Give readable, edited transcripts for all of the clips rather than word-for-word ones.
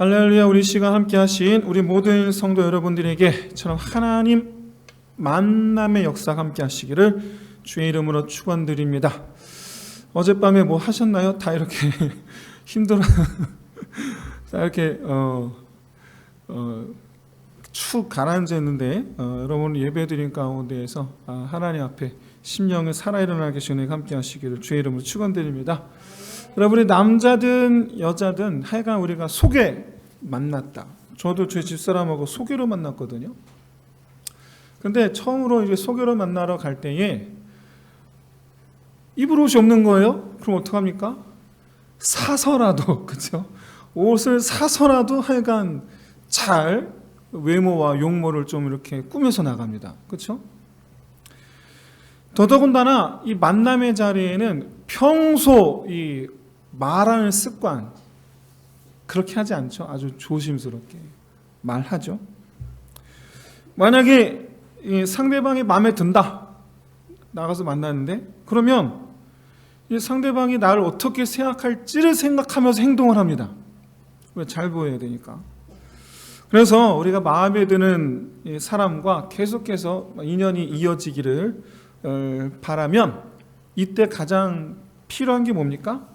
할렐루야. 우리 시간 함께 하신 우리 모든 성도 여러분들에게처럼 하나님 만남의 역사 함께 하시기를 주의 이름으로 축원드립니다. 어젯밤에 뭐 하셨나요? 다 이렇게 힘들어 다 이렇게 축 가라앉았는데 여러분 예배드린 가운데에서 하나님 앞에 심령을 살아 일어나게 주님 함께 하시기를 주의 이름으로 축원드립니다. 여러분이 남자든 여자든 하여간 우리가 속에 만났다. 저도 제 집사람하고 소개로 만났거든요. 근데 처음으로 이제 소개로 만나러 갈 때에 입을 옷이 없는 거예요. 그럼 어떡합니까? 사서라도, 그렇죠? 옷을 사서라도 하여간 잘 외모와 용모를 좀 이렇게 꾸며서 나갑니다. 그렇죠? 더더군다나 이 만남의 자리에는 평소 이 말하는 습관 그렇게 하지 않죠. 아주 조심스럽게 말하죠. 만약에 이 상대방이 마음에 든다, 나가서 만났는데 그러면 이 상대방이 나를 어떻게 생각할지를 생각하면서 행동을 합니다. 왜? 잘 보여야 되니까. 그래서 우리가 마음에 드는 사람과 계속해서 인연이 이어지기를 바라면 이때 가장 필요한 게 뭡니까?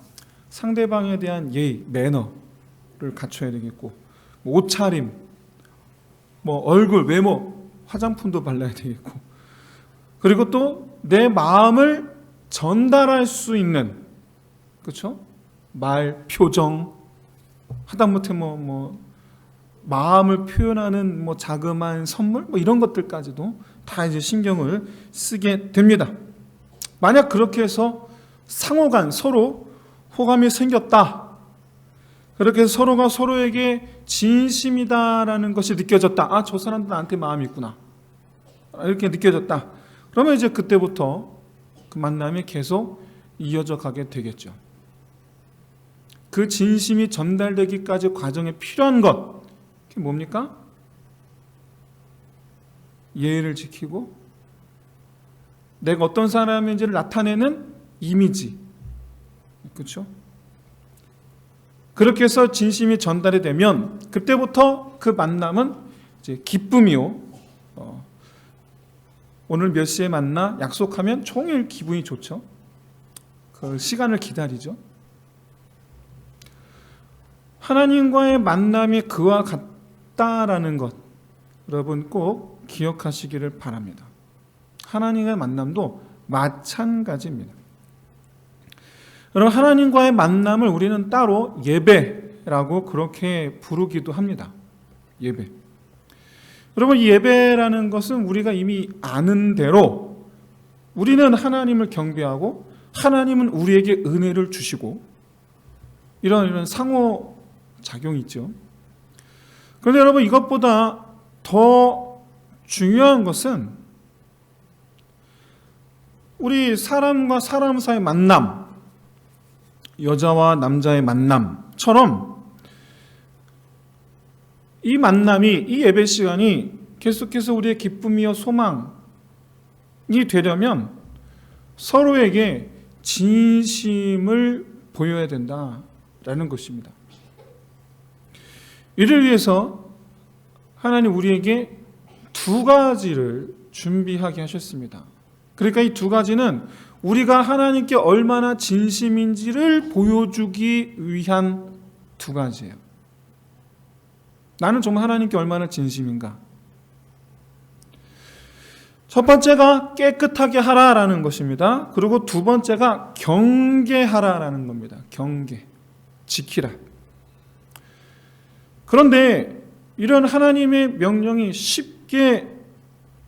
상대방에 대한 예의, 매너를 갖춰야 되겠고, 옷차림, 얼굴, 외모, 화장품도 발라야 되겠고, 그리고 또 내 마음을 전달할 수 있는, 그렇죠? 말, 표정, 하다못해 마음을 표현하는 자그마한 선물, 이런 것들까지도 다 이제 신경을 쓰게 됩니다. 만약 그렇게 해서 상호간 서로 호감이 생겼다. 그렇게 해서 서로가 서로에게 진심이다라는 것이 느껴졌다. 저 사람도 나한테 마음이 있구나. 이렇게 느껴졌다. 그러면 이제 그때부터 그 만남이 계속 이어져 가게 되겠죠. 그 진심이 전달되기까지 과정에 필요한 것, 그게 뭡니까? 예의를 지키고 내가 어떤 사람인지를 나타내는 이미지, 그렇죠? 그렇게 해서 진심이 전달이 되면 그때부터 그 만남은 이제 기쁨이요. 오늘 몇 시에 만나 약속하면 종일 기분이 좋죠. 그 시간을 기다리죠. 하나님과의 만남이 그와 같다라는 것, 여러분 꼭 기억하시기를 바랍니다. 하나님과의 만남도 마찬가지입니다. 여러분, 하나님과의 만남을 우리는 따로 예배라고 그렇게 부르기도 합니다. 예배. 여러분, 이 예배라는 것은 우리가 이미 아는 대로 우리는 하나님을 경배하고 하나님은 우리에게 은혜를 주시고 이런 상호작용이 있죠. 그런데 여러분, 이것보다 더 중요한 것은 우리 사람과 사람 사이의 만남, 여자와 남자의 만남처럼 이 만남이, 이 예배 시간이 계속해서 우리의 기쁨이요 소망이 되려면 서로에게 진심을 보여야 된다라는 것입니다. 이를 위해서 하나님 우리에게 두 가지를 준비하게 하셨습니다. 그러니까 이 두 가지는 우리가 하나님께 얼마나 진심인지를 보여주기 위한 두 가지예요. 나는 정말 하나님께 얼마나 진심인가? 첫 번째가 깨끗하게 하라라는 것입니다. 그리고 두 번째가 경계하라라는 겁니다. 경계, 지키라. 그런데 이런 하나님의 명령이 쉽게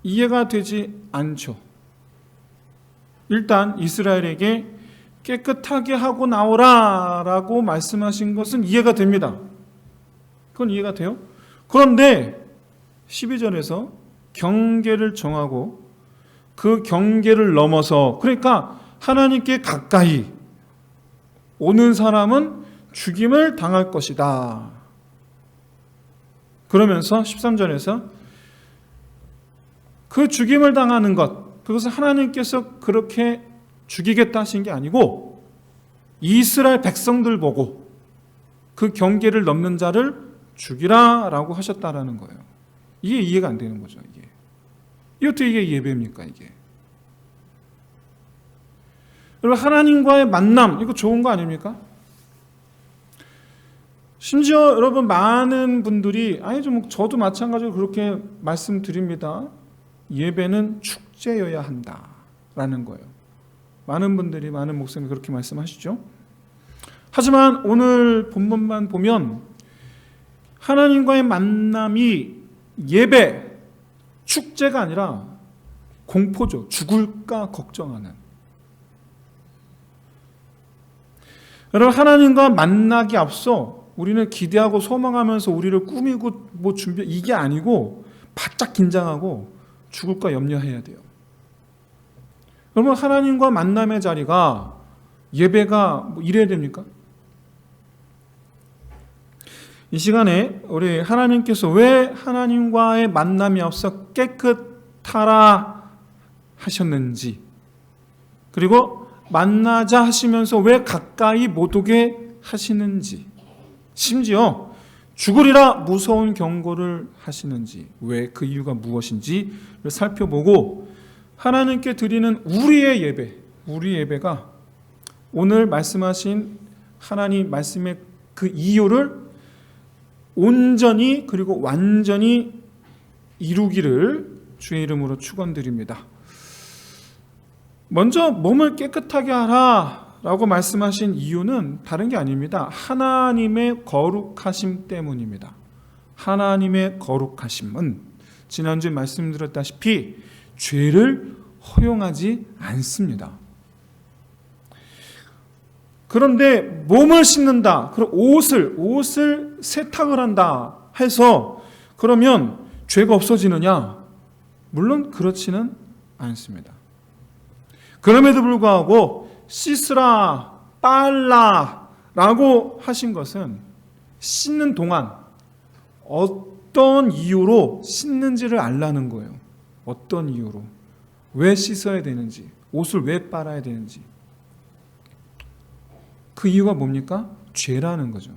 이해가 되지 않죠. 일단 이스라엘에게 깨끗하게 하고 나오라라고 말씀하신 것은 이해가 됩니다. 그건 이해가 돼요. 그런데 12절에서 경계를 정하고 그 경계를 넘어서, 그러니까 하나님께 가까이 오는 사람은 죽임을 당할 것이다. 그러면서 13절에서 그 죽임을 당하는 것, 그것은 하나님께서 그렇게 죽이겠다 하신 게 아니고 이스라엘 백성들 보고 그 경계를 넘는 자를 죽이라 라고 하셨다라는 거예요. 이게 이해가 안 되는 거죠. 이게 어떻게 이게 예배입니까? 이게 여러분, 하나님과의 만남, 이거 좋은 거 아닙니까? 심지어 여러분, 많은 분들이 저도 마찬가지로 그렇게 말씀드립니다. 예배는 축제여야 한다라는 거예요. 많은 분들이, 많은 목사님이 그렇게 말씀하시죠. 하지만 오늘 본문만 보면 하나님과의 만남이 예배, 축제가 아니라 공포죠. 죽을까 걱정하는. 여러분, 하나님과 만나기 앞서 우리는 기대하고 소망하면서 우리를 꾸미고 준비, 이게 아니고 바짝 긴장하고 죽을까 염려해야 돼요. 여러분, 하나님과 만남의 자리가 예배가 이래야 됩니까? 이 시간에 우리 하나님께서 왜 하나님과의 만남이 앞서 깨끗하라 하셨는지, 그리고 만나자 하시면서 왜 가까이 못 오게 하시는지, 심지어 죽으리라 무서운 경고를 하시는지, 왜 그 이유가 무엇인지를 살펴보고 하나님께 드리는 우리의 예배, 우리 예배가 오늘 말씀하신 하나님 말씀의 그 이유를 온전히 그리고 완전히 이루기를 주의 이름으로 축원드립니다. 먼저 몸을 깨끗하게 하라라고 말씀하신 이유는 다른 게 아닙니다. 하나님의 거룩하심 때문입니다. 하나님의 거룩하심은 지난주에 말씀드렸다시피 죄를 허용하지 않습니다. 그런데 몸을 씻는다, 그리고 옷을 세탁을 한다 해서 그러면 죄가 없어지느냐? 물론 그렇지는 않습니다. 그럼에도 불구하고 씻으라, 빨라 라고 하신 것은 씻는 동안 어떤 이유로 씻는지를 알라는 거예요. 어떤 이유로, 왜 씻어야 되는지, 옷을 왜 빨아야 되는지. 그 이유가 뭡니까? 죄라는 거죠.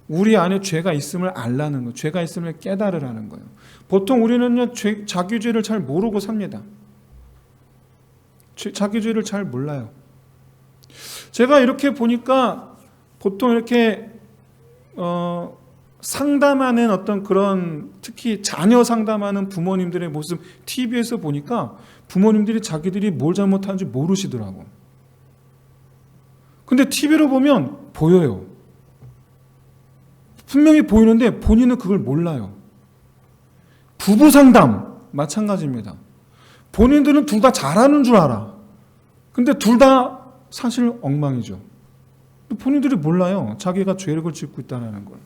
우리 안에 죄가 있음을 알라는 거예요. 죄가 있음을 깨달으라는 거예요. 보통 우리는요, 자기 죄를 잘 모르고 삽니다. 자기 죄를 잘 몰라요. 제가 이렇게 보니까 보통 이렇게 상담하는 어떤 그런, 특히 자녀 상담하는 부모님들의 모습 TV에서 보니까 부모님들이 자기들이 뭘 잘못하는지 모르시더라고. 근데 TV로 보면 보여요. 분명히 보이는데 본인은 그걸 몰라요. 부부 상담 마찬가지입니다. 본인들은 둘 다 잘하는 줄 알아. 근데 둘 다 사실 엉망이죠. 본인들이 몰라요. 자기가 죄를 짓고 있다는 걸.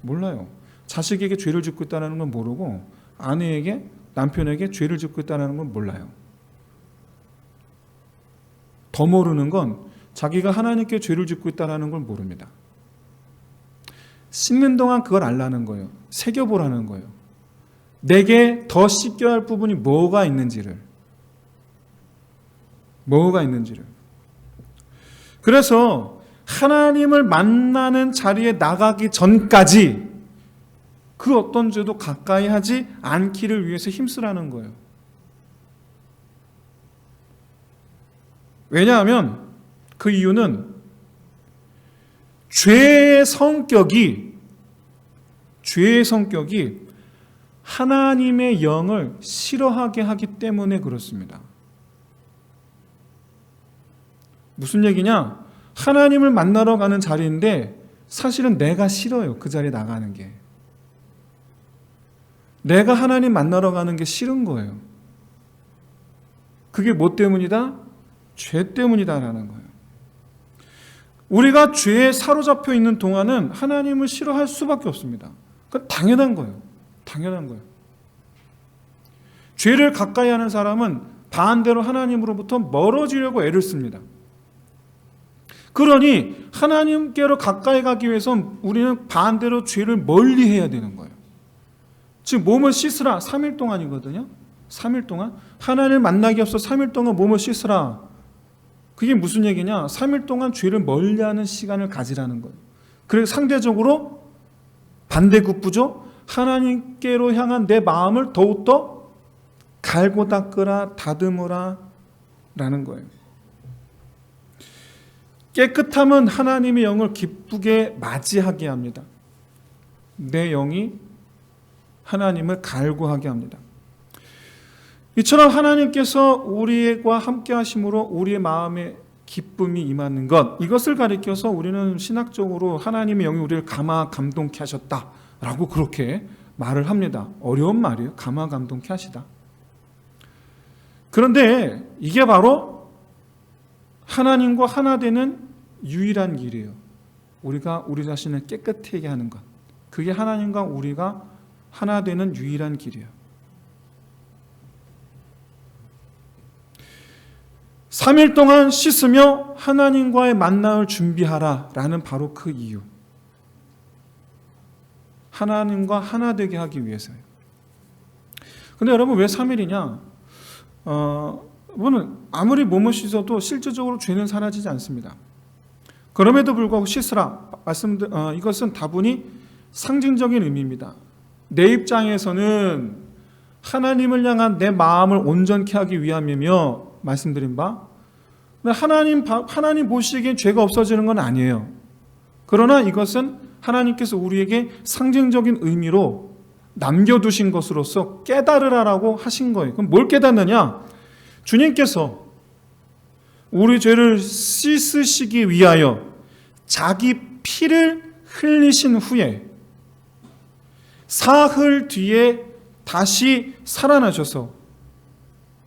몰라요. 자식에게 죄를 짓고 있다는 건 모르고 아내에게, 남편에게 죄를 짓고 있다는 건 몰라요. 더 모르는 건 자기가 하나님께 죄를 짓고 있다는 걸 모릅니다. 씻는 동안 그걸 알라는 거예요. 새겨보라는 거예요. 내게 더 씻겨야 할 부분이 뭐가 있는지를. 그래서 하나님을 만나는 자리에 나가기 전까지 그 어떤 죄도 가까이 하지 않기를 위해서 힘쓰라는 거예요. 왜냐하면 그 이유는 죄의 성격이 하나님의 영을 싫어하게 하기 때문에 그렇습니다. 무슨 얘기냐? 하나님을 만나러 가는 자리인데 사실은 내가 싫어요. 그 자리에 나가는 게. 내가 하나님 만나러 가는 게 싫은 거예요. 그게 뭐 때문이다? 죄 때문이다라는 거예요. 우리가 죄에 사로잡혀 있는 동안은 하나님을 싫어할 수밖에 없습니다. 그건 당연한 거예요. 죄를 가까이 하는 사람은 반대로 하나님으로부터 멀어지려고 애를 씁니다. 그러니 하나님께로 가까이 가기 위해서 우리는 반대로 죄를 멀리 해야 되는 거예요. 지금 몸을 씻으라 3일 동안이거든요. 3일 동안 하나님을 만나기 앞서 3일 동안 몸을 씻으라. 그게 무슨 얘기냐? 3일 동안 죄를 멀리하는 시간을 가지라는 거예요. 그래서 상대적으로 반대급부죠. 하나님께로 향한 내 마음을 더욱더 갈고 닦으라, 다듬으라 라는 거예요. 깨끗함은 하나님의 영을 기쁘게 맞이하게 합니다. 내 영이 하나님을 갈구하게 합니다. 이처럼 하나님께서 우리와 함께 하심으로 우리의 마음에 기쁨이 임하는 것, 이것을 가리켜서 우리는 신학적으로 하나님의 영이 우리를 감화 감동케 하셨다라고 그렇게 말을 합니다. 어려운 말이에요. 감화 감동케 하시다. 그런데 이게 바로 하나님과 하나 되는 유일한 길이에요. 우리가 우리 자신을 깨끗하게 하는 것. 그게 하나님과 우리가 하나 되는 유일한 길이에요. 3일 동안 씻으며 하나님과의 만남을 준비하라 라는 바로 그 이유. 하나님과 하나 되게 하기 위해서예요. 근데 여러분 왜 3일이냐? 여러분 아무리 몸을 씻어도 실질적으로 죄는 사라지지 않습니다. 그럼에도 불구하고 씻으라 이것은 다분히 상징적인 의미입니다. 내 입장에서는 하나님을 향한 내 마음을 온전케 하기 위함이며 말씀드린 바 하나님 보시기엔 죄가 없어지는 건 아니에요. 그러나 이것은 하나님께서 우리에게 상징적인 의미로 남겨두신 것으로서 깨달으라라고 하신 거예요. 그럼 뭘 깨닫느냐? 주님께서 우리 죄를 씻으시기 위하여 자기 피를 흘리신 후에 사흘 뒤에 다시 살아나셔서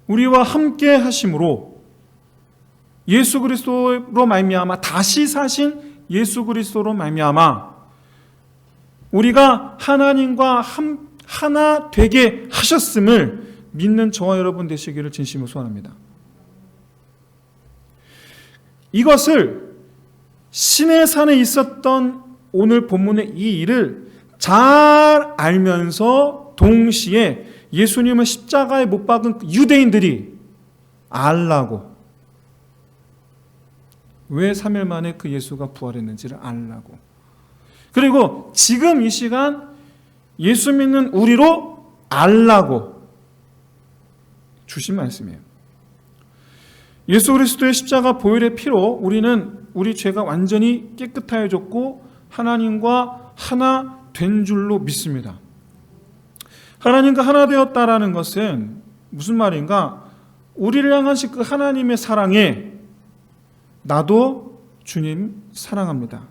우리와 함께 하심으로 예수 그리스도로 말미암아 다시 사신 예수 그리스도로 말미암아 우리가 하나님과 하나 되게 하셨음을 믿는 저와 여러분 되시기를 진심으로 소원합니다. 이것을 시내산에 있었던 오늘 본문의 이 일을 잘 알면서 동시에 예수님을 십자가에 못 박은 유대인들이 알라고, 왜 3일 만에 그 예수가 부활했는지를 알라고, 그리고 지금 이 시간 예수 믿는 우리로 알라고 주신 말씀이에요. 예수 그리스도의 십자가 보혈의 피로 우리는 우리 죄가 완전히 깨끗하여졌고 하나님과 하나 된 줄로 믿습니다. 하나님과 하나 되었다라는 것은 무슨 말인가? 우리를 향하신 그 하나님의 사랑에 나도 주님 사랑합니다.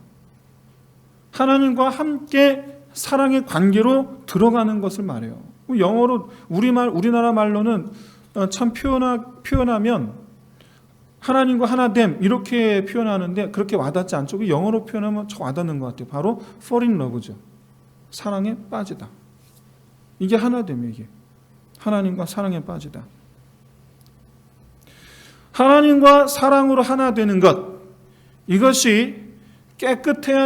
하나님과 함께 사랑의 관계로 들어가는 것을 말해요. 영어로 우리나라 말로는 참 표현하면 하나님과 하나됨 이렇게 표현하는데 그렇게 와닿지 않죠. 영어로 표현하면 저 와닿는 것 같아요. 바로 fall in love죠. 사랑에 빠지다. 이게 하나됨이에요. 이게 하나님과 사랑에 빠지다. 하나님과 사랑으로 하나 되는 것, 이것이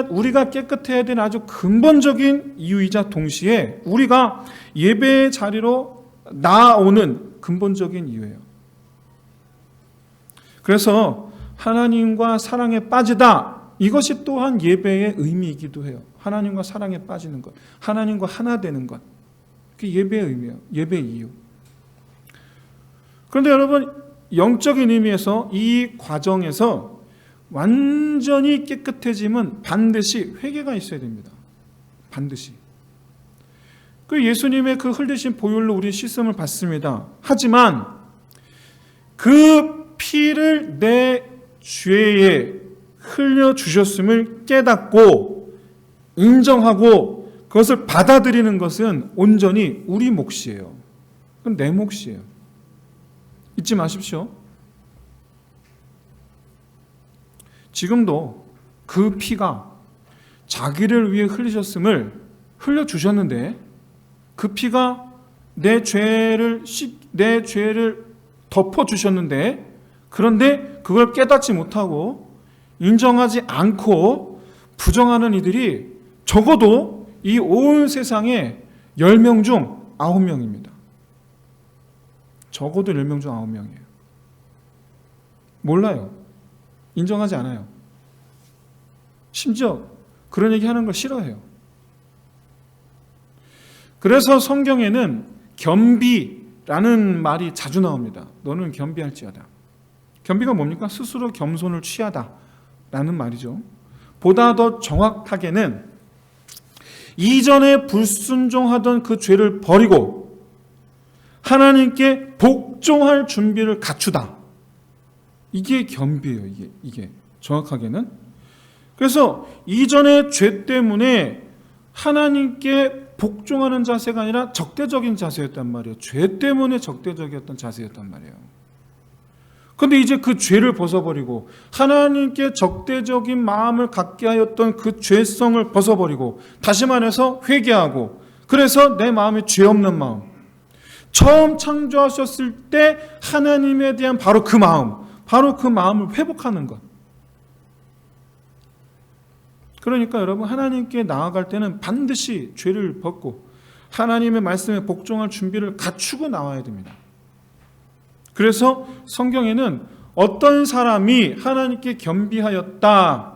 우리가 깨끗해야 되는 아주 근본적인 이유이자 동시에 우리가 예배의 자리로 나아오는 근본적인 이유예요. 그래서 하나님과 사랑에 빠지다, 이것이 또한 예배의 의미이기도 해요. 하나님과 사랑에 빠지는 것, 하나님과 하나 되는 것, 그게 예배의 의미예요. 예배의 이유. 그런데 여러분, 영적인 의미에서 이 과정에서 완전히 깨끗해짐은 반드시 회개가 있어야 됩니다. 반드시. 그 예수님의 그 흘리신 보혈로 우리 씻음을 받습니다. 하지만 그 피를 내 죄에 흘려주셨음을 깨닫고 인정하고 그것을 받아들이는 것은 온전히 우리 몫이에요. 그건 내 몫이에요. 잊지 마십시오. 지금도 그 피가 자기를 위해 흘리셨음을 흘려주셨는데 그 피가 내 죄를 덮어주셨는데 그런데 그걸 깨닫지 못하고 인정하지 않고 부정하는 이들이 적어도 이 온 세상에 10명 중 9명입니다. 적어도 10명 중 9명이에요. 몰라요. 인정하지 않아요. 심지어 그런 얘기 하는 걸 싫어해요. 그래서 성경에는 겸비라는 말이 자주 나옵니다. 너는 겸비할지어다. 겸비가 뭡니까? 스스로 겸손을 취하다 라는 말이죠. 보다 더 정확하게는 이전에 불순종하던 그 죄를 버리고 하나님께 복종할 준비를 갖추다. 이게 겸비예요. 이게 정확하게는. 그래서 이전의 죄 때문에 하나님께 복종하는 자세가 아니라 적대적인 자세였단 말이에요. 죄 때문에 적대적이었던 자세였단 말이에요. 그런데 이제 그 죄를 벗어버리고 하나님께 적대적인 마음을 갖게 하였던 그 죄성을 벗어버리고, 다시 말해서 회개하고, 그래서 내 마음에 죄 없는 마음, 처음 창조하셨을 때 하나님에 대한 바로 그 마음을 회복하는 것. 그러니까 여러분, 하나님께 나아갈 때는 반드시 죄를 벗고 하나님의 말씀에 복종할 준비를 갖추고 나와야 됩니다. 그래서 성경에는 어떤 사람이 하나님께 겸비하였다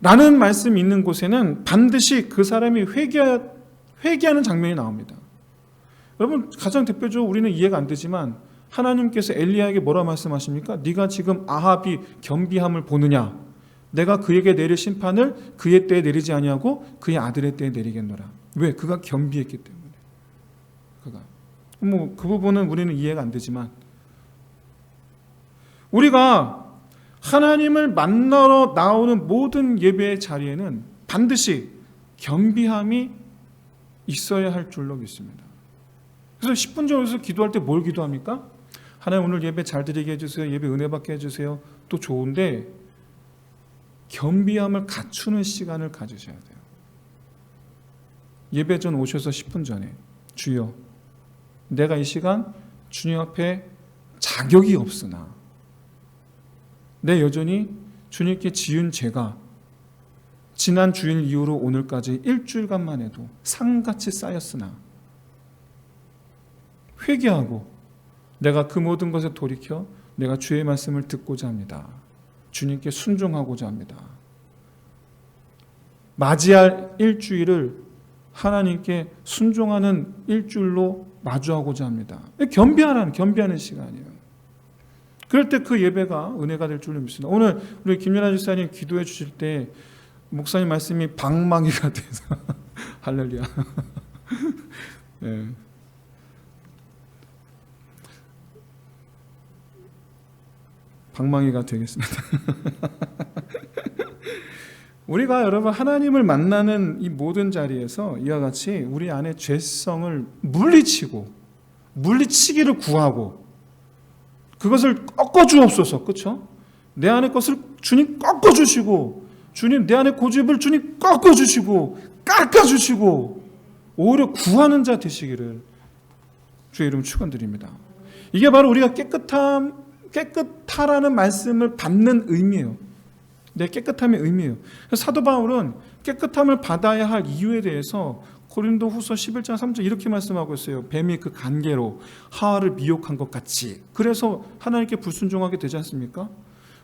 라는 말씀이 있는 곳에는 반드시 그 사람이 회개하는 장면이 나옵니다. 여러분, 가장 대표적으로 우리는 이해가 안 되지만 하나님께서 엘리야에게 뭐라 말씀하십니까? 네가 지금 아합이 겸비함을 보느냐? 내가 그에게 내릴 심판을 그의 때에 내리지 아니하고 그의 아들의 때에 내리겠노라. 왜? 그가 겸비했기 때문에. 그 부분은 우리는 이해가 안 되지만, 우리가 하나님을 만나러 나오는 모든 예배의 자리에는 반드시 겸비함이 있어야 할 줄로 믿습니다. 그래서 10분 정도에서 기도할 때 뭘 기도합니까? 하나님, 오늘 예배 잘 드리게 해주세요. 예배 은혜 받게 해주세요. 또 좋은데 겸비함을 갖추는 시간을 가지셔야 돼요. 예배 전 오셔서 10분 전에, 주여, 내가 이 시간 주님 앞에 자격이 없으나 내 여전히 주님께 지은 죄가 지난 주일 이후로 오늘까지 일주일간만 해도 산같이 쌓였으나 회개하고 내가 그 모든 것에 돌이켜 내가 주의 말씀을 듣고자 합니다. 주님께 순종하고자 합니다. 맞이할 일주일을 하나님께 순종하는 일주일로 마주하고자 합니다. 겸비하는 시간이에요. 그럴 때 그 예배가 은혜가 될 줄로 믿습니다. 오늘 우리 김연아 집사님 기도해 주실 때 목사님 말씀이 방망이가 돼서 할렐루야. 네. 방망이가 되겠습니다. 우리가 여러분 하나님을 만나는 이 모든 자리에서 이와 같이 우리 안에 죄성을 물리치기를 구하고 그것을 꺾어주옵소서. 그렇죠? 내 안의 것을 주님 꺾어주시고, 주님 내 안의 고집을 주님 꺾어주시고 깎아주시고 오히려 구하는 자 되시기를 주의 이름 축원드립니다. 이게 바로 우리가 깨끗하라는 말씀을 받는 의미예요. 내 깨끗함의 의미예요. 사도 바울은 깨끗함을 받아야 할 이유에 대해서 고린도 후서 11장 3절 이렇게 말씀하고 있어요. 뱀이 그 간계로 하와를 미혹한 것 같이. 그래서 하나님께 불순종하게 되지 않습니까?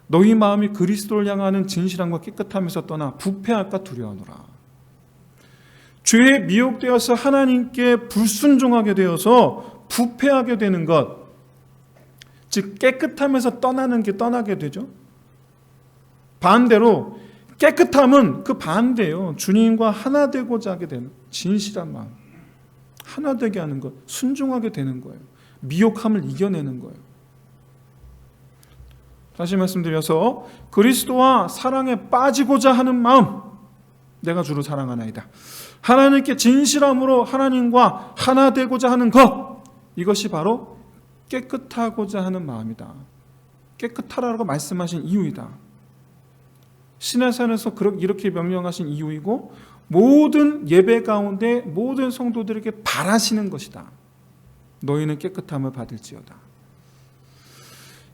너희 마음이 그리스도를 향하는 진실함과 깨끗함에서 떠나 부패할까 두려워하노라. 죄에 미혹되어서 하나님께 불순종하게 되어서 부패하게 되는 것, 즉 깨끗함에서 떠나게 되죠. 반대로 깨끗함은 그 반대예요. 주님과 하나 되고자 하게 되는 진실한 마음, 하나 되게 하는 것, 순종하게 되는 거예요. 미혹함을 이겨내는 거예요. 다시 말씀드려서 그리스도와 사랑에 빠지고자 하는 마음, 내가 주로 사랑하나이다. 하나님께 진실함으로 하나님과 하나 되고자 하는 것, 이것이 바로 깨끗하고자 하는 마음이다. 깨끗하라고 말씀하신 이유이다. 시내산에서 이렇게 명령하신 이유이고, 모든 예배 가운데 모든 성도들에게 바라시는 것이다. 너희는 깨끗함을 받을지어다.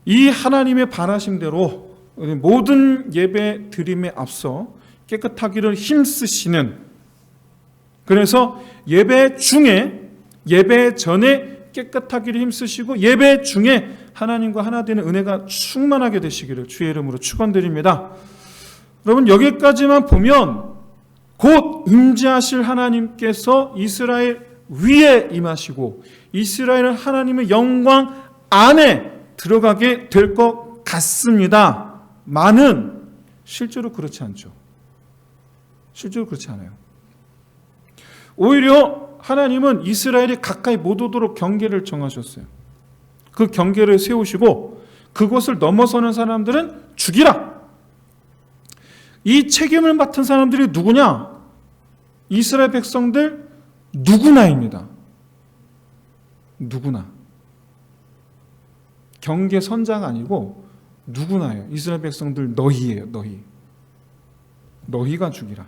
이 하나님의 바라심대로 모든 예배 드림에 앞서 깨끗하기를 힘쓰시는, 그래서 예배 중에, 예배 전에 깨끗하기를 힘쓰시고 예배 중에 하나님과 하나 되는 은혜가 충만하게 되시기를 주의 이름으로 축원드립니다. 여러분, 여기까지만 보면 곧 임재하실 하나님께서 이스라엘 위에 임하시고 이스라엘 하나님의 영광 안에 들어가게 될 것 같습니다. 많은 실제로 그렇지 않죠. 실제로 그렇지 않아요. 오히려 하나님은 이스라엘이 가까이 못 오도록 경계를 정하셨어요. 그 경계를 세우시고 그것을 넘어서는 사람들은 죽이라. 이 책임을 맡은 사람들이 누구냐? 이스라엘 백성들 누구나입니다. 누구나. 경계 선자가 아니고 누구나예요. 이스라엘 백성들 너희예요. 너희. 너희가 죽이라.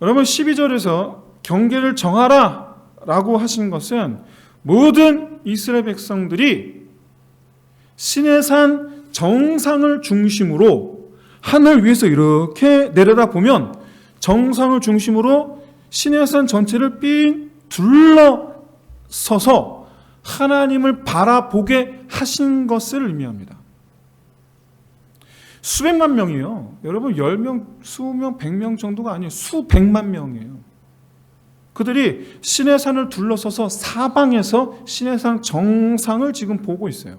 여러분 12절에서 경계를 정하라 라고 하신 것은 모든 이스라엘 백성들이 시내산 정상을 중심으로 하늘 위에서 이렇게 내려다보면 정상을 중심으로 시내산 전체를 삥 둘러서서 하나님을 바라보게 하신 것을 의미합니다. 수백만 명이에요. 여러분 10명, 20명, 100명 정도가 아니에요. 수백만 명이에요. 그들이 시내산을 둘러서서 사방에서 시내산 정상을 지금 보고 있어요.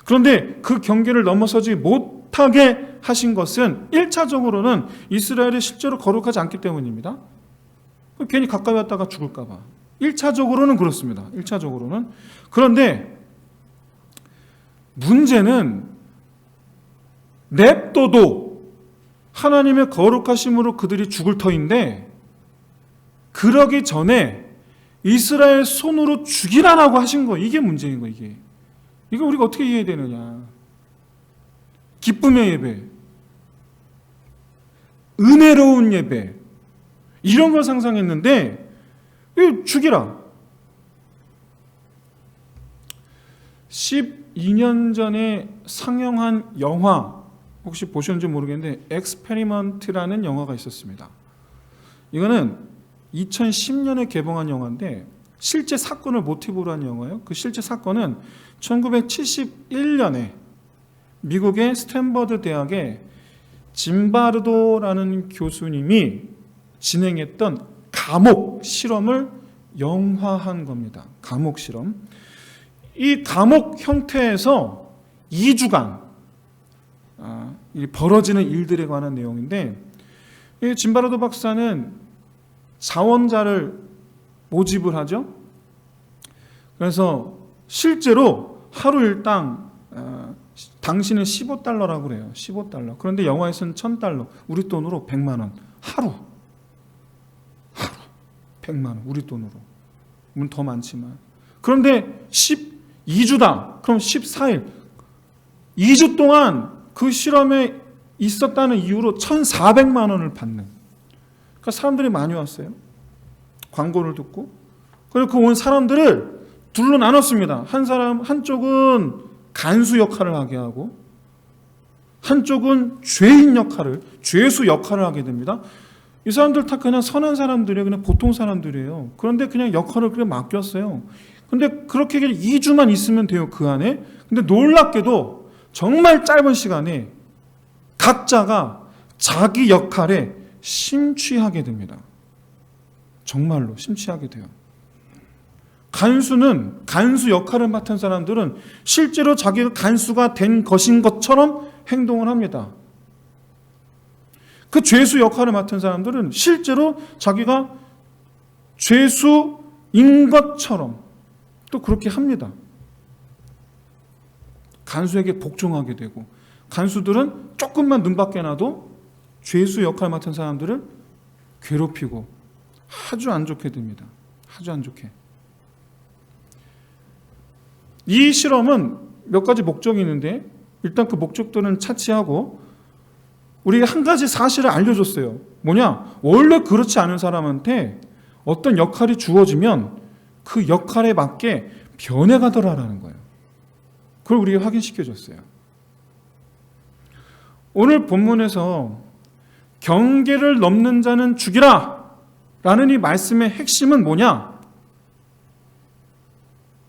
그런데 그 경계를 넘어서지 못하게 하신 것은 1차적으로는 이스라엘이 실제로 거룩하지 않기 때문입니다. 괜히 가까이 왔다가 죽을까 봐. 1차적으로는 그렇습니다. 1차적으로는. 그런데 문제는 냅둬도 하나님의 거룩하심으로 그들이 죽을 터인데 그러기 전에 이스라엘 손으로 죽이라라고 하신 거 이게 문제인 거 이게. 이거 우리가 어떻게 이해해야 되느냐. 기쁨의 예배, 은혜로운 예배 이런 걸 상상했는데 이거 죽이라. 12년 전에 상영한 영화 혹시 보셨는지 모르겠는데 엑스페리먼트라는 영화가 있었습니다. 이거는 2010년에 개봉한 영화인데 실제 사건을 모티브로 한 영화예요. 그 실제 사건은 1971년에 미국의 스탠퍼드 대학의 짐바르도라는 교수님이 진행했던 감옥 실험을 영화한 겁니다. 감옥 실험. 이 감옥 형태에서 2주간 벌어지는 일들에 관한 내용인데 이 짐바르도 박사는 자원자를 모집을 하죠. 그래서 실제로 하루 일당 당신은 $15라고 그래요. $15. 그런데 영화에서는 $1,000. 우리 돈으로 100만 원. 하루 100만 원. 우리 돈으로. 물론 더 많지만. 그런데 12주다. 그럼 14일. 2주 동안 그 실험에 있었다는 이유로 1,400만 원을 받는. 그러니까 사람들이 많이 왔어요. 광고를 듣고. 그리고 그 온 사람들을 둘로 나눴습니다. 한쪽은 간수 역할을 하게 하고 한쪽은 죄인 역할을, 죄수 역할을 하게 됩니다. 이 사람들 다 그냥 선한 사람들이에요. 그냥 보통 사람들이에요. 그런데 그냥 역할을 그냥 맡겼어요. 근데 그렇게 2주만 있으면 돼요, 그 안에. 근데 놀랍게도 정말 짧은 시간에 각자가 자기 역할에 심취하게 됩니다. 정말로 심취하게 돼요. 간수 역할을 맡은 사람들은 실제로 자기가 간수가 된 것인 것처럼 행동을 합니다. 그 죄수 역할을 맡은 사람들은 실제로 자기가 죄수인 것처럼 또 그렇게 합니다. 간수에게 복종하게 되고 간수들은 조금만 눈 밖에 나도 죄수 역할을 맡은 사람들을 괴롭히고 아주 안 좋게 됩니다. 아주 안 좋게. 이 실험은 몇 가지 목적이 있는데 일단 그 목적들은 차치하고 우리가 한 가지 사실을 알려줬어요. 뭐냐? 원래 그렇지 않은 사람한테 어떤 역할이 주어지면 그 역할에 맞게 변해가더라라는 거예요. 그걸 우리가 확인시켜줬어요. 오늘 본문에서 경계를 넘는 자는 죽이라 라는 이 말씀의 핵심은 뭐냐?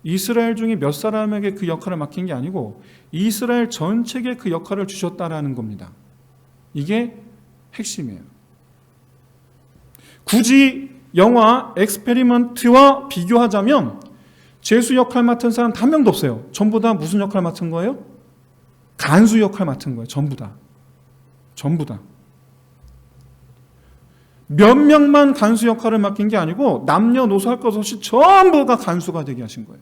이스라엘 중에 몇 사람에게 그 역할을 맡긴 게 아니고 이스라엘 전체에 그 역할을 주셨다라는 겁니다. 이게 핵심이에요. 굳이 영화 엑스페리먼트와 비교하자면 죄수 역할 맡은 사람 한 명도 없어요. 전부 다 무슨 역할 맡은 거예요? 간수 역할 맡은 거예요. 전부 다. 몇 명만 간수 역할을 맡긴 게 아니고 남녀노소 할 것 없이 전부가 간수가 되게 하신 거예요.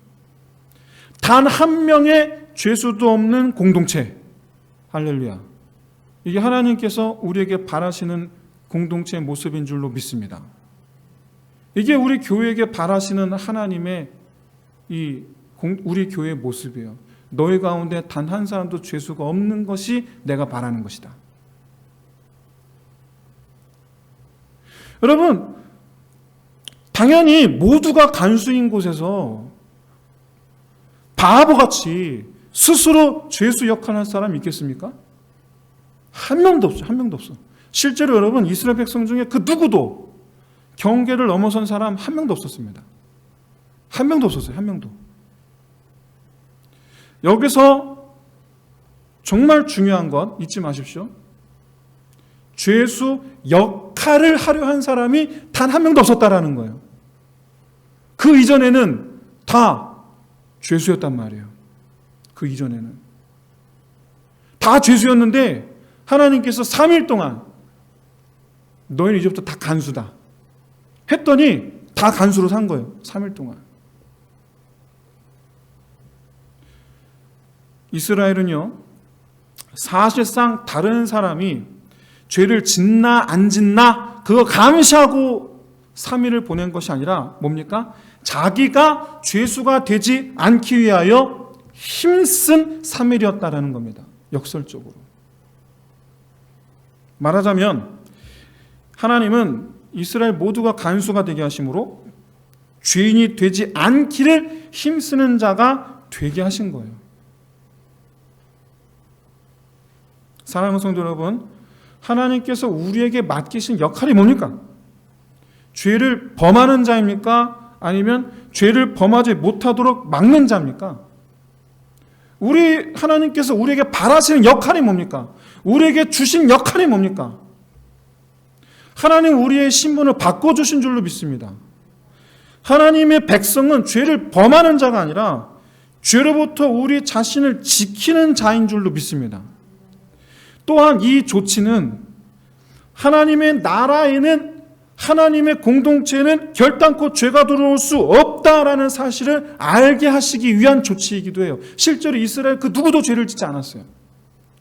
단 한 명의 죄수도 없는 공동체. 할렐루야. 이게 하나님께서 우리에게 바라시는 공동체의 모습인 줄로 믿습니다. 이게 우리 교회에게 바라시는 하나님의 우리 교회의 모습이에요. 너희 가운데 단 한 사람도 죄수가 없는 것이 내가 바라는 것이다. 여러분, 당연히 모두가 간수인 곳에서 바보같이 스스로 죄수 역할을 할 사람이 있겠습니까? 한 명도 없어요. 한 명도 없어. 실제로 여러분, 이스라엘 백성 중에 그 누구도 경계를 넘어선 사람 한 명도 없었습니다. 한 명도 없었어요. 한 명도. 여기서 정말 중요한 것 잊지 마십시오. 죄수 역할을 하려 한 사람이 단 한 명도 없었다라는 거예요. 그 이전에는 다 죄수였단 말이에요. 그 이전에는 다 죄수였는데 하나님께서 3일 동안 너희는 이제부터 다 간수다 했더니 다 간수로 산 거예요. 3일 동안. 이스라엘은요, 사실상 다른 사람이 죄를 짓나 안 짓나 그거 감시하고 3일을 보낸 것이 아니라 뭡니까? 자기가 죄수가 되지 않기 위하여 힘쓴 3일이었다라는 겁니다. 역설적으로. 말하자면 하나님은 이스라엘 모두가 간수가 되게 하심으로 죄인이 되지 않기를 힘쓰는 자가 되게 하신 거예요. 사랑하는 성도 여러분, 하나님께서 우리에게 맡기신 역할이 뭡니까? 죄를 범하는 자입니까? 아니면 죄를 범하지 못하도록 막는 자입니까? 하나님께서 우리에게 바라시는 역할이 뭡니까? 우리에게 주신 역할이 뭡니까? 하나님 우리의 신분을 바꿔주신 줄로 믿습니다. 하나님의 백성은 죄를 범하는 자가 아니라 죄로부터 우리 자신을 지키는 자인 줄로 믿습니다. 또한 이 조치는 하나님의 나라에는, 하나님의 공동체에는 결단코 죄가 들어올 수 없다라는 사실을 알게 하시기 위한 조치이기도 해요. 실제로 이스라엘 그 누구도 죄를 짓지 않았어요.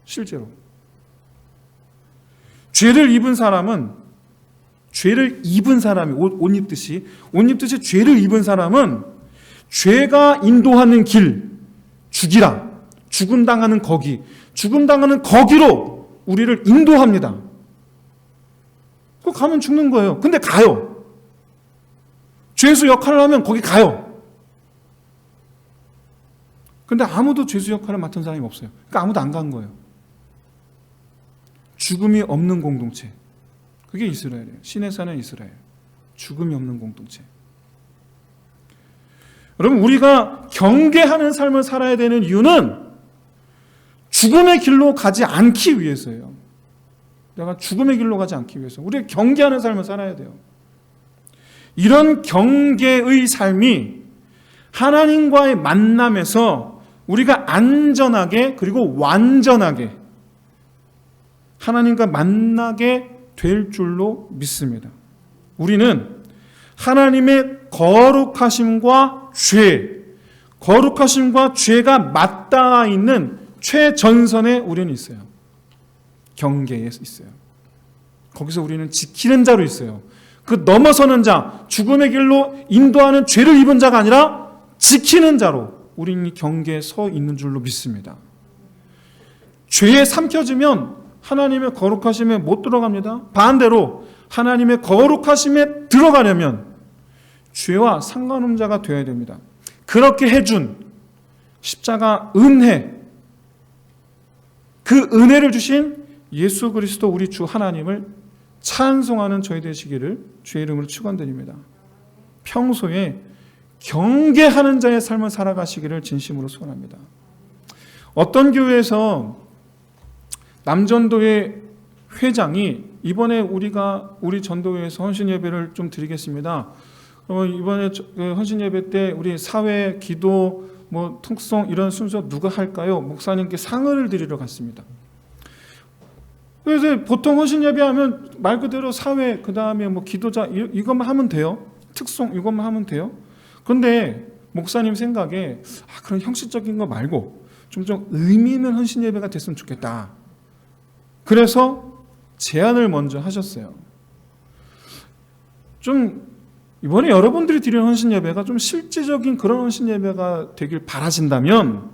실제로. 죄를 입은 사람이 옷 입듯이 죄를 입은 사람은 죄가 인도하는 길, 죽음 당하는 거기로 우리를 인도합니다. 그 가면 죽는 거예요. 근데 가요. 죄수 역할을 하면 거기 가요. 근데 아무도 죄수 역할을 맡은 사람이 없어요. 그러니까 아무도 안 간 거예요. 죽음이 없는 공동체. 그게 이스라엘이에요. 신의 사는 이스라엘. 죽음이 없는 공동체. 여러분, 우리가 경계하는 삶을 살아야 되는 이유는 죽음의 길로 가지 않기 위해서예요. 내가 죽음의 길로 가지 않기 위해서. 우리가 경계하는 삶을 살아야 돼요. 이런 경계의 삶이 하나님과의 만남에서 우리가 안전하게 그리고 완전하게 하나님과 만나게 될 줄로 믿습니다. 우리는 하나님의 거룩하심과 죄가 맞닿아 있는 최전선에 우리는 있어요. 경계에 있어요. 거기서 우리는 지키는 자로 있어요. 그 넘어서는 자, 죽음의 길로 인도하는 죄를 입은 자가 아니라 지키는 자로 우리는 이 경계에 서 있는 줄로 믿습니다. 죄에 삼켜지면 하나님의 거룩하심에 못 들어갑니다. 반대로 하나님의 거룩하심에 들어가려면 죄와 상관없는 자가 되어야 됩니다. 그렇게 해준 십자가 은혜, 그 은혜를 주신 예수 그리스도 우리 주 하나님을 찬송하는 저희 되시기를 주의 이름으로 축원드립니다. 평소에 경계하는 자의 삶을 살아가시기를 진심으로 소원합니다. 어떤 교회에서 남전도의 회장이 이번에 우리 전도회에서 헌신 예배를 좀 드리겠습니다. 이번에 헌신 예배 때 우리 사회, 기도, 통성 이런 순서 누가 할까요? 목사님께 상을 드리러 갔습니다. 그래서 보통 헌신 예배하면 말 그대로 사회, 그 다음에 기도자 이것만 하면 돼요. 특송 이것만 하면 돼요. 그런데 목사님 생각에 그런 형식적인 거 말고 좀 의미 있는 헌신 예배가 됐으면 좋겠다. 그래서 제안을 먼저 하셨어요. 좀 이번에 여러분들이 드리는 헌신 예배가 좀 실질적인 그런 헌신 예배가 되길 바라신다면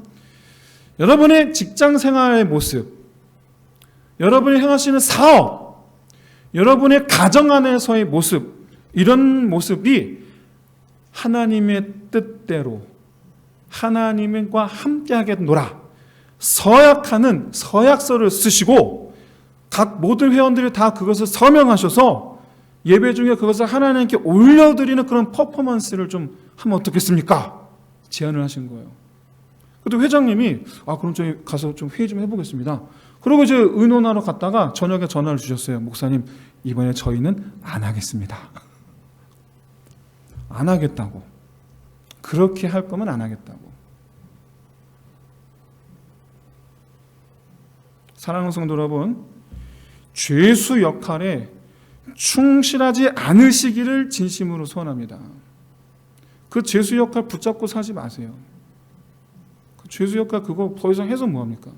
여러분의 직장 생활의 모습, 여러분이 행하시는 사업, 여러분의 가정 안에서의 모습, 이런 모습이 하나님의 뜻대로 하나님과 함께하겠노라 서약하는 서약서를 쓰시고 각 모든 회원들이 다 그것을 서명하셔서 예배 중에 그것을 하나님께 올려드리는 그런 퍼포먼스를 좀 하면 어떻겠습니까? 제안을 하신 거예요. 그때 회장님이 그럼 저희 가서 좀 회의 좀 해보겠습니다. 그리고 이제 의논하러 갔다가 저녁에 전화를 주셨어요. 목사님, 이번에 저희는 안 하겠습니다. 안 하겠다고. 그렇게 할 거면 안 하겠다고. 사랑하는 성도 여러분, 죄수 역할에 충실하지 않으시기를 진심으로 소원합니다. 그 죄수 역할 붙잡고 사지 마세요. 그 죄수 역할 그거 더 이상 해서 뭐합니까?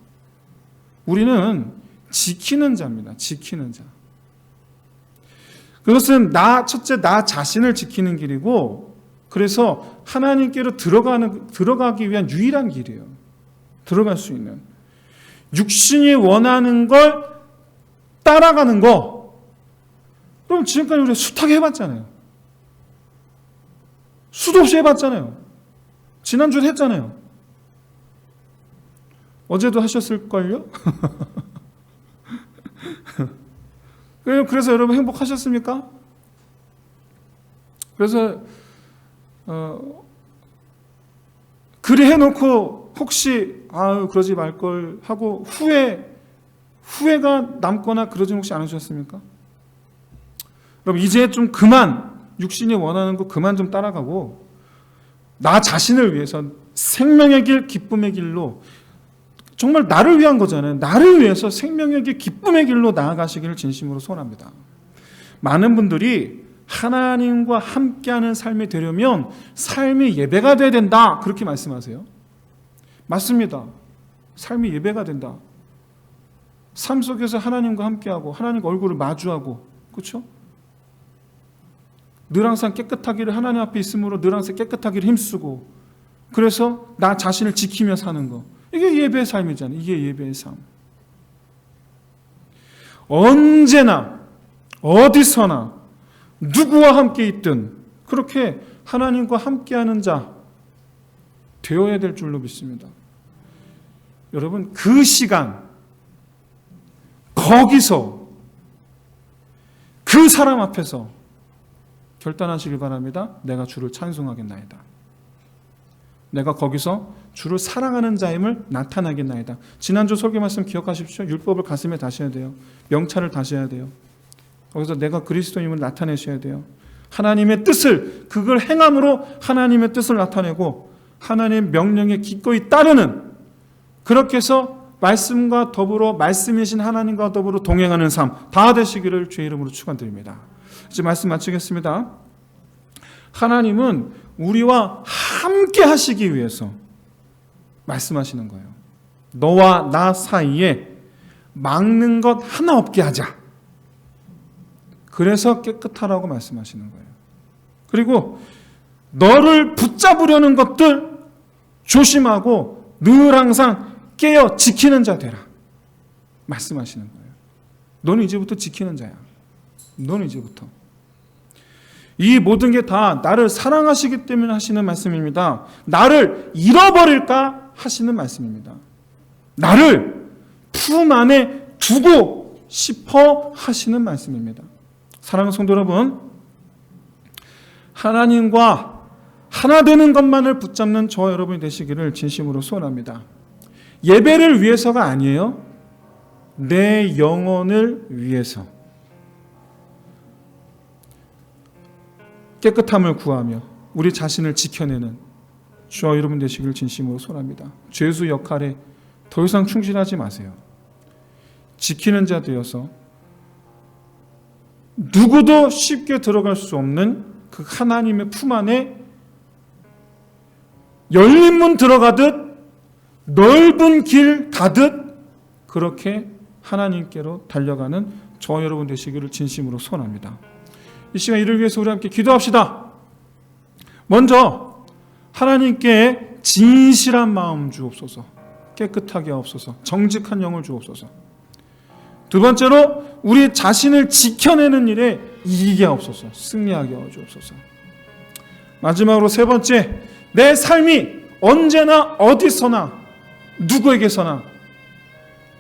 우리는 지키는 자입니다. 지키는 자. 그것은 첫째 나 자신을 지키는 길이고, 그래서 하나님께로 들어가기 위한 유일한 길이에요. 들어갈 수 있는. 육신이 원하는 걸 따라가는 거. 그럼 지금까지 우리가 숱하게 해봤잖아요. 수도 없이 해봤잖아요. 지난주에 했잖아요. 어제도 하셨을걸요? 그래서 여러분 행복하셨습니까? 그래서 그리 해놓고 혹시 그러지 말걸 하고 후회가 남거나 그러진 혹시 않으셨습니까? 여러분 이제 좀 그만 육신이 원하는 거 그만 좀 따라가고 나 자신을 위해서 생명의 길, 기쁨의 길로 정말 나를 위한 거잖아요. 나를 위해서 생명의 길, 기쁨의 길로 나아가시기를 진심으로 소원합니다. 많은 분들이 하나님과 함께하는 삶이 되려면 삶이 예배가 돼야 된다 그렇게 말씀하세요. 맞습니다. 삶이 예배가 된다. 삶 속에서 하나님과 함께하고 하나님과 얼굴을 마주하고, 그렇죠? 늘 항상 깨끗하기를, 하나님 앞에 있으므로 늘 항상 깨끗하기를 힘쓰고, 그래서 나 자신을 지키며 사는 거, 이게 예배의 삶이잖아요. 이게 예배의 삶. 언제나 어디서나 누구와 함께 있든 그렇게 하나님과 함께하는 자 되어야 될 줄로 믿습니다. 여러분 그 시간 거기서 그 사람 앞에서 결단하시길 바랍니다. 내가 주를 찬송하겠나이다. 내가 거기서 주를 사랑하는 자임을 나타나겠나이다. 지난주 설교 말씀 기억하십시오. 율법을 가슴에 다셔야 돼요. 명찰을 다셔야 돼요. 거기서 내가 그리스도임을 나타내셔야 돼요. 하나님의 뜻을, 그걸 행함으로 하나님의 뜻을 나타내고 하나님의 명령에 기꺼이 따르는, 그렇게 해서 말씀과 더불어 말씀이신 하나님과 더불어 동행하는 삶 다 되시기를 주의 이름으로 축원드립니다. 이제 말씀 마치겠습니다. 하나님은 우리와 함께 하시기 위해서 말씀하시는 거예요. 너와 나 사이에 막는 것 하나 없게 하자. 그래서 깨끗하라고 말씀하시는 거예요. 그리고 너를 붙잡으려는 것들 조심하고 늘 항상 깨어 지키는 자 되라. 말씀하시는 거예요. 너는 이제부터 지키는 자야. 너는 이제부터. 이 모든 게 다 나를 사랑하시기 때문에 하시는 말씀입니다. 나를 잃어버릴까 하시는 말씀입니다. 나를 품 안에 두고 싶어 하시는 말씀입니다. 사랑하는 성도 여러분, 하나님과 하나 되는 것만을 붙잡는 저와 여러분이 되시기를 진심으로 소원합니다. 예배를 위해서가 아니에요. 내 영혼을 위해서, 깨끗함을 구하며 우리 자신을 지켜내는 저와 여러분 되시기를 진심으로 소원합니다. 죄수 역할에 더 이상 충실하지 마세요. 지키는 자 되어서 누구도 쉽게 들어갈 수 없는 그 하나님의 품 안에 열린 문 들어가듯 넓은 길 가듯 그렇게 하나님께로 달려가는 저와 여러분 되시기를 진심으로 소원합니다. 이 시간 이를 위해서 우리 함께 기도합시다. 먼저 하나님께 진실한 마음 주옵소서, 깨끗하게 하옵소서, 정직한 영을 주옵소서. 두 번째로 우리 자신을 지켜내는 일에 이기게 하옵소서, 승리하게 하옵소서. 마지막으로 세 번째, 내 삶이 언제나 어디서나 누구에게서나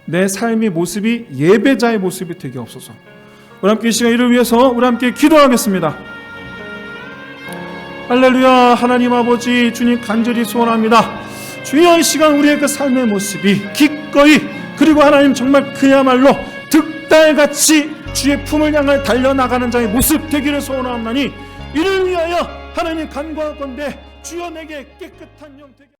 내 삶의 모습이 예배자의 모습이 되게 하옵소서. 우리 함께 이 시간 이를 위해서 우리 함께 기도하겠습니다. 할렐루야. 하나님 아버지, 주님 간절히 소원합니다. 주여, 이 시간 우리의 그 삶의 모습이 기꺼이, 그리고 하나님 정말 그야말로 득달같이 주의 품을 향해 달려나가는 자의 모습 되기를 소원하옵나니 이를 위하여 하나님 간구하건대 주여 내게 깨끗한 영 되게